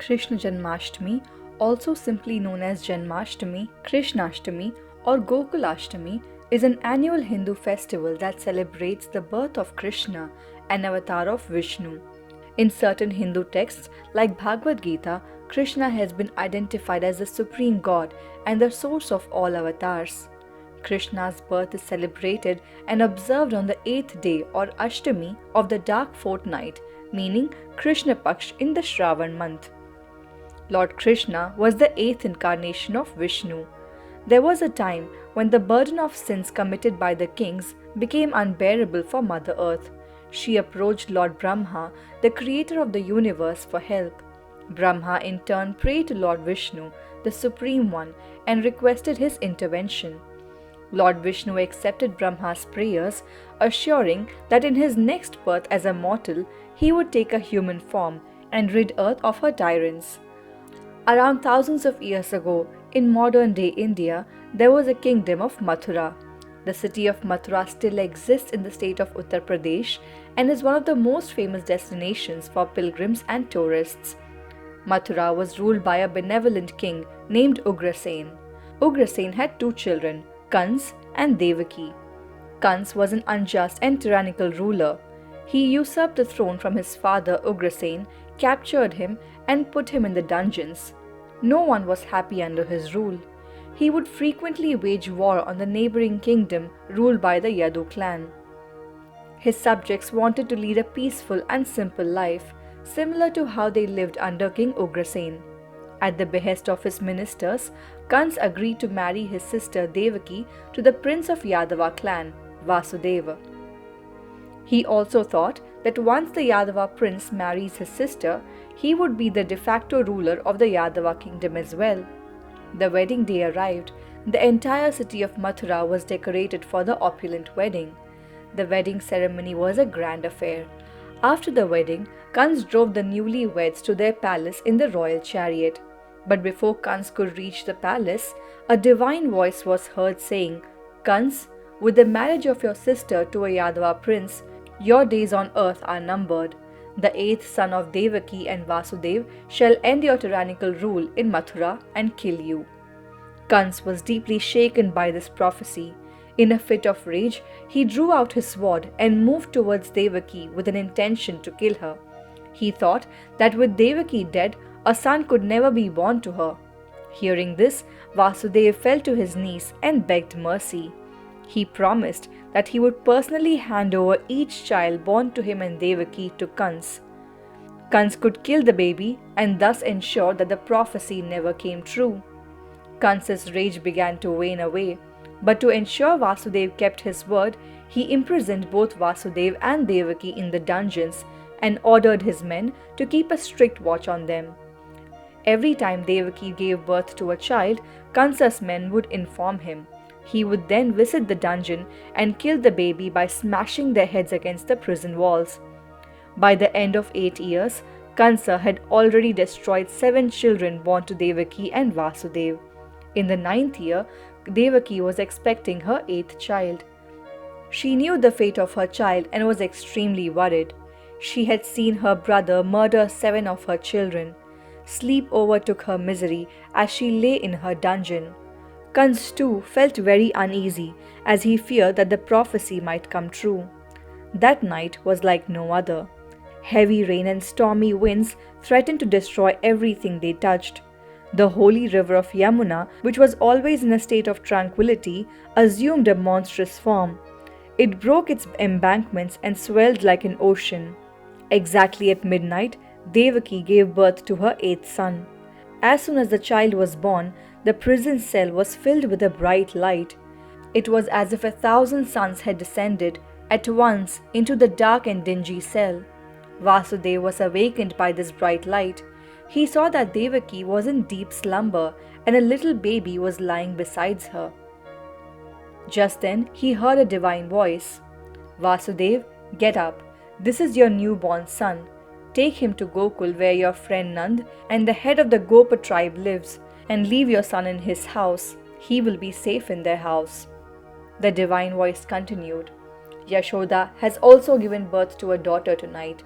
Krishna Janmashtami, also simply known as Janmashtami, Krishnashtami, or Gokulashtami, is an annual Hindu festival that celebrates the birth of Krishna, an avatar of Vishnu. In certain Hindu texts, like Bhagavad Gita, Krishna has been identified as the supreme god and the source of all avatars. Krishna's birth is celebrated and observed on the 8th day or Ashtami of the dark fortnight, meaning Krishna Paksh in the Shravan month. Lord Krishna was the 8th incarnation of Vishnu. There was a time when the burden of sins committed by the kings became unbearable for Mother Earth. She approached Lord Brahma, the creator of the universe, for help. Brahma in turn prayed to Lord Vishnu, the Supreme One, and requested his intervention. Lord Vishnu accepted Brahma's prayers, assuring that in his next birth as a mortal, he would take a human form and rid earth of her tyrants. Around thousands of years ago, in modern-day India, there was a kingdom of Mathura. The city of Mathura still exists in the state of Uttar Pradesh and is one of the most famous destinations for pilgrims and tourists. Mathura was ruled by a benevolent king named Ugrasen. Ugrasen had 2 children, Kansa and Devaki. Kansa was an unjust and tyrannical ruler. He usurped the throne from his father Ugrasen, captured him, and put him in the dungeons. No one was happy under his rule. He would frequently wage war on the neighboring kingdom ruled by the Yadu clan. His subjects wanted to lead a peaceful and simple life, similar to how they lived under King Ugrasen. At the behest of his ministers, Kansa agreed to marry his sister Devaki to the prince of Yadava clan, Vasudeva. He also thought that once the Yadava prince marries his sister, he would be the de facto ruler of the Yadava kingdom as well. The wedding day arrived. The entire city of Mathura was decorated for the opulent wedding. The wedding ceremony was a grand affair. After the wedding, Kansa drove the newlyweds to their palace in the royal chariot. But before Kansa could reach the palace, a divine voice was heard saying, "Kansa, with the marriage of your sister to a Yadava prince, your days on earth are numbered. The 8th son of Devaki and Vasudev shall end your tyrannical rule in Mathura and kill you." Kansa was deeply shaken by this prophecy. In a fit of rage, he drew out his sword and moved towards Devaki with an intention to kill her. He thought that with Devaki dead, a son could never be born to her. Hearing this, Vasudev fell to his knees and begged mercy. He promised that he would personally hand over each child born to him and Devaki to Kansa. Kansa could kill the baby and thus ensure that the prophecy never came true. Kansa's rage began to wane away, but to ensure Vasudev kept his word, he imprisoned both Vasudev and Devaki in the dungeons and ordered his men to keep a strict watch on them. Every time Devaki gave birth to a child, Kansa's men would inform him. He would then visit the dungeon and kill the baby by smashing their heads against the prison walls. By the end of 8 years, Kansa had already destroyed 7 children born to Devaki and Vasudev. In the 9th year, Devaki was expecting her 8th child. She knew the fate of her child and was extremely worried. She had seen her brother murder 7 of her children. Sleep overtook her misery as she lay in her dungeon. Kansa too felt very uneasy as he feared that the prophecy might come true. That night was like no other. Heavy rain and stormy winds threatened to destroy everything they touched. The holy river of Yamuna, which was always in a state of tranquility, assumed a monstrous form. It broke its embankments and swelled like an ocean. Exactly at midnight, Devaki gave birth to her 8th son. As soon as the child was born, the prison cell was filled with a bright light. It was as if 1,000 suns had descended at once into the dark and dingy cell. Vasudeva was awakened by this bright light. He saw that Devaki was in deep slumber and a little baby was lying beside her. Just then, he heard a divine voice. "Vasudev, get up. This is your newborn son. Take him to Gokul where your friend Nand and the head of the Gopa tribe lives, and leave your son in his house. He will be safe in their house." The divine voice continued, "Yashoda has also given birth to a daughter tonight.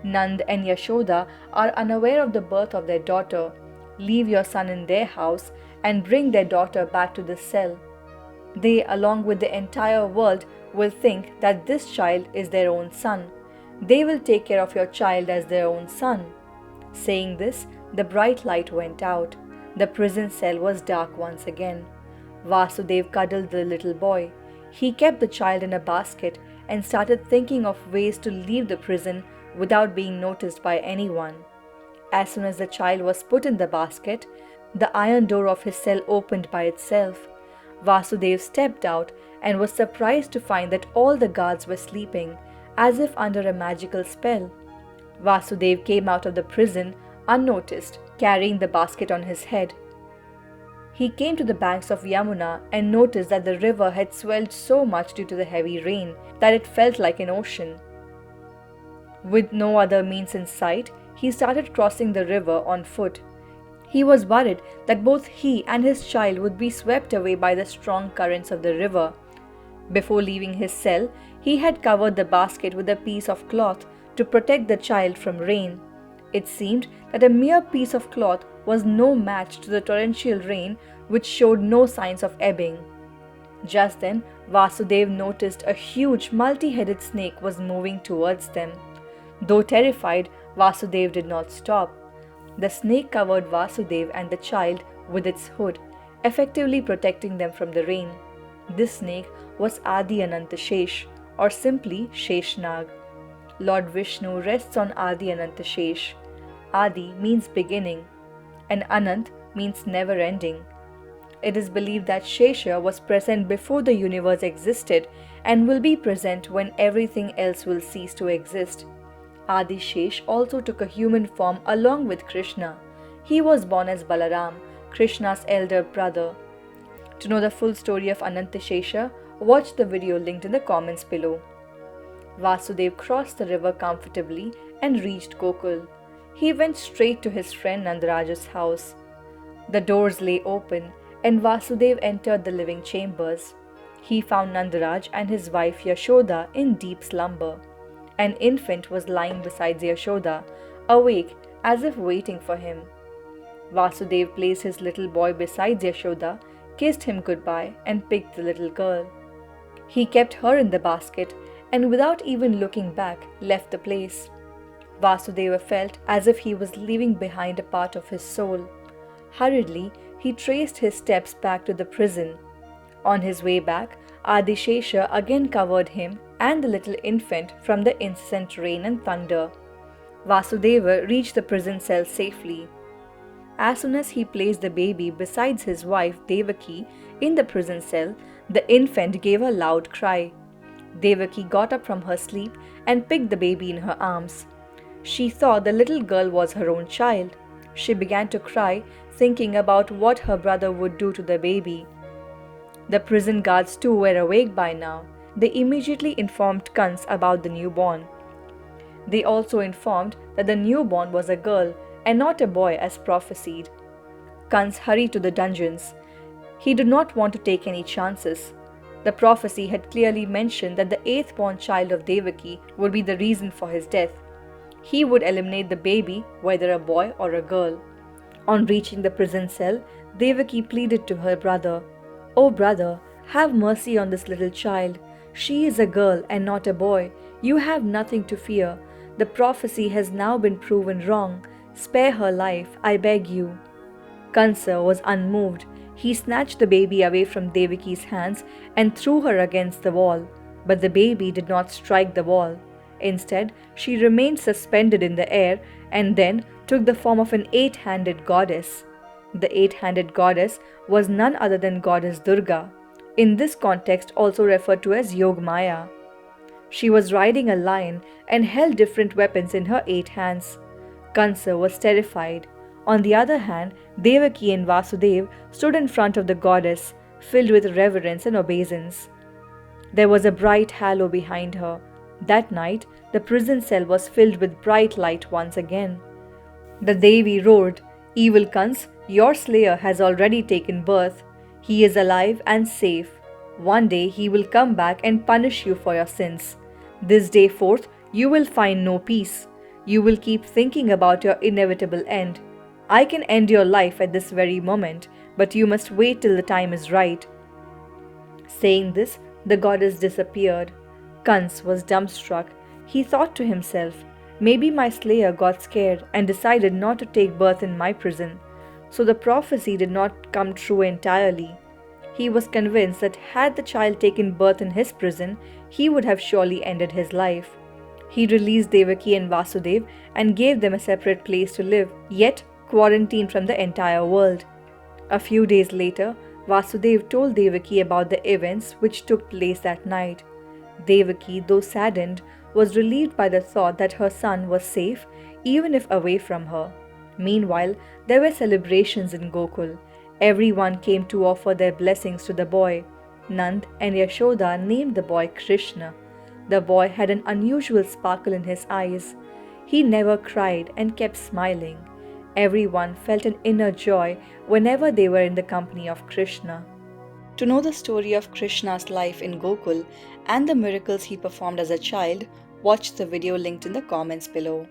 Nand and Yashoda are unaware of the birth of their daughter, leave your son in their house, and bring their daughter back to the cell. They, along with the entire world, will think that this child is their own son. They will take care of your child as their own son. Saying this, the bright light went out. The prison cell was dark once again. Vasudev cuddled the little boy. He kept the child in a basket and started thinking of ways to leave the prison without being noticed by anyone. As soon as the child was put in the basket, the iron door of his cell opened by itself. Vasudev stepped out and was surprised to find that all the guards were sleeping, as if under a magical spell. Vasudev came out of the prison unnoticed, carrying the basket on his head. He came to the banks of Yamuna and noticed that the river had swelled so much due to the heavy rain that it felt like an ocean. With no other means in sight, he started crossing the river on foot. He was worried that both he and his child would be swept away by the strong currents of the river. Before leaving his cell, he had covered the basket with a piece of cloth to protect the child from rain. It seemed that a mere piece of cloth was no match to the torrential rain which showed no signs of ebbing. Just then, Vasudev noticed a huge multi-headed snake was moving towards them. Though terrified, Vasudev did not stop. The snake covered Vasudev and the child with its hood, effectively protecting them from the rain. This snake was Adi Anantashesh, or simply Sheshnag. Lord Vishnu rests on Adi Anantashesh. Adi means beginning, and Anant means never-ending. It is believed that Shesha was present before the universe existed and will be present when everything else will cease to exist. Adi Shesh also took a human form along with Krishna. He was born as Balaram, Krishna's elder brother. To know the full story of Anantashesha, watch the video linked in the comments below. Vasudev crossed the river comfortably and reached Gokul. He went straight to his friend Nandaraja's house. The doors lay open and Vasudev entered the living chambers. He found Nandaraj and his wife Yashoda in deep slumber. An infant was lying beside Yashoda, awake as if waiting for him. Vasudev placed his little boy beside Yashoda, kissed him goodbye and picked the little girl. He kept her in the basket and without even looking back left the place. Vasudeva felt as if he was leaving behind a part of his soul. Hurriedly, he traced his steps back to the prison. On his way back, Adishesha again covered him and the little infant from the incessant rain and thunder. Vasudeva reached the prison cell safely. As soon as he placed the baby beside his wife Devaki in the prison cell, the infant gave a loud cry. Devaki got up from her sleep and picked the baby in her arms. She thought the little girl was her own child. She began to cry, thinking about what her brother would do to the baby. The prison guards too were awake by now. They immediately informed Kansa about the newborn. They also informed that the newborn was a girl and not a boy as prophesied. Kansa hurried to the dungeons. He did not want to take any chances. The prophecy had clearly mentioned that the eighth-born child of Devaki would be the reason for his death. He would eliminate the baby, whether a boy or a girl. On reaching the prison cell, Devaki pleaded to her brother, "Oh brother, have mercy on this little child. She is a girl and not a boy. You have nothing to fear. The prophecy has now been proven wrong. Spare her life, I beg you." Kansa was unmoved. He snatched the baby away from Devaki's hands and threw her against the wall. But the baby did not strike the wall. Instead, she remained suspended in the air and then took the form of an eight-handed goddess. The eight-handed goddess was none other than goddess Durga, in this context also referred to as Yogmaya. She was riding a lion and held different weapons in her 8 hands. Kansa was terrified. On the other hand, Devaki and Vasudev stood in front of the goddess, filled with reverence and obeisance. There was a bright halo behind her. That night, the prison cell was filled with bright light once again. The Devi roared, "Evil Kansa, your slayer has already taken birth. He is alive and safe. One day he will come back and punish you for your sins. This day forth you will find no peace. You will keep thinking about your inevitable end. I can end your life at this very moment, but you must wait till the time is right." Saying this, the goddess disappeared. Kansa was dumbstruck. He thought to himself, "Maybe my slayer got scared and decided not to take birth in my prison." So the prophecy did not come true entirely. He was convinced that had the child taken birth in his prison, he would have surely ended his life. He released Devaki and Vasudev and gave them a separate place to live, yet quarantined from the entire world. A few days later, Vasudev told Devaki about the events which took place that night. Devaki, though saddened, was relieved by the thought that her son was safe, even if away from her. Meanwhile, there were celebrations in Gokul. Everyone came to offer their blessings to the boy. Nand and Yashoda named the boy Krishna. The boy had an unusual sparkle in his eyes. He never cried and kept smiling. Everyone felt an inner joy whenever they were in the company of Krishna. To know the story of Krishna's life in Gokul and the miracles he performed as a child, watch the video linked in the comments below.